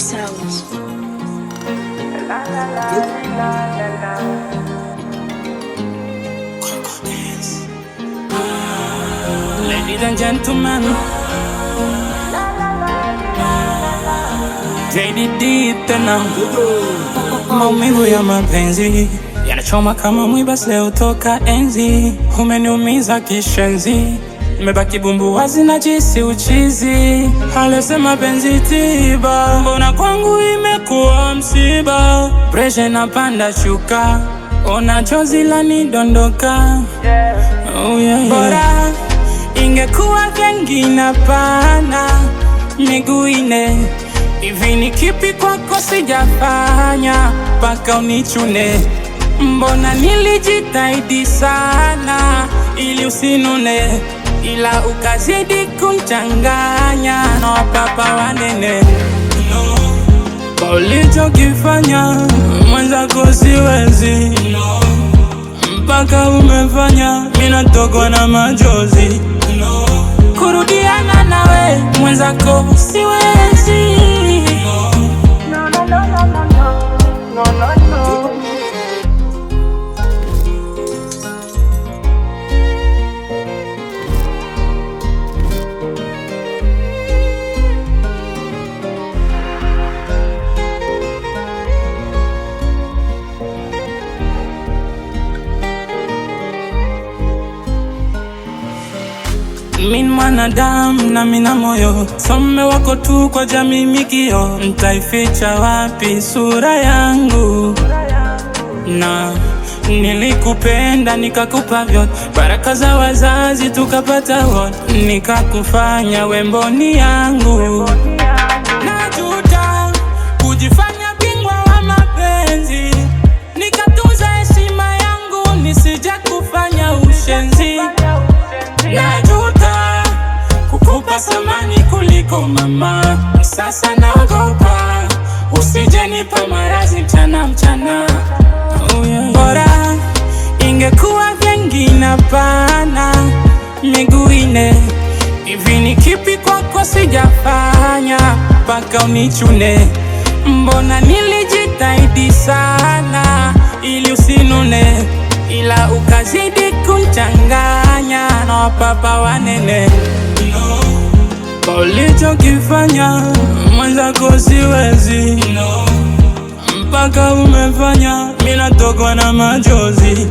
Sounds. Ladies and gentlemen, JDD tena. Maumivu ya mapenzi yanachoma kama mwiba leo toka enzi. Umeniumiza kishenzi, nimebaki bumbu wazi na jisi uchizi. Alisema penzi tiba, mbona kwangu imekuwa msiba. Pressure inapanda shuka, ona chozi lanidondoka. Oh yeah, bora ingekuwa vingine pana. Miguu ine hivi, ni kipi kwako sijafanya mpaka unichune? Mbona nilijitahidi sana ili usinune, ila ukazidi kunchanganya na wapapa wanene. Kwa ulichokifanya mwenzako siwezi, mpaka umefanya mina tokwa na machozi. Kurudiana nawe mwenzako siwezi. Min mwanadamu na mina moyo, some wako tu kwa jamii mikio. Nitaificha wapi sura yangu? Na nilikupenda nikakupa vyote, baraka za wazazi tukapata wote, nikakufanya wemboni yangu. Najuta kujifanya bingwa wa mapenzi, nikatuza heshima yangu nisije kufanya ushenzi. Najuta kukupa samani kuliko mama, sasa naogopa usije nipa maradhi mchana mchana. Oh yeah. Bora ingekuwa vingine pana. Miguu ine hivi, ni kipi kwako sijafanya mpaka unichune? Mbona nilijitahidi sana ili usinune, ila ukazidi kunchanganya na wapapa wanene. Kwa ulichokifanya mwenzako siwezi, mpaka umefanya mina tokwa na machozi.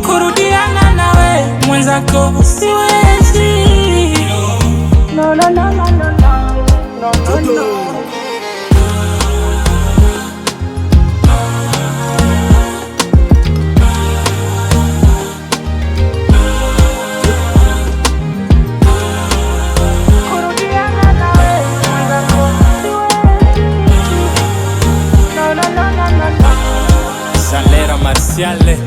Kurudiana nawe mwenzako siwezi. No, no, no, no, no, no, no, no, no. Salera Marciale.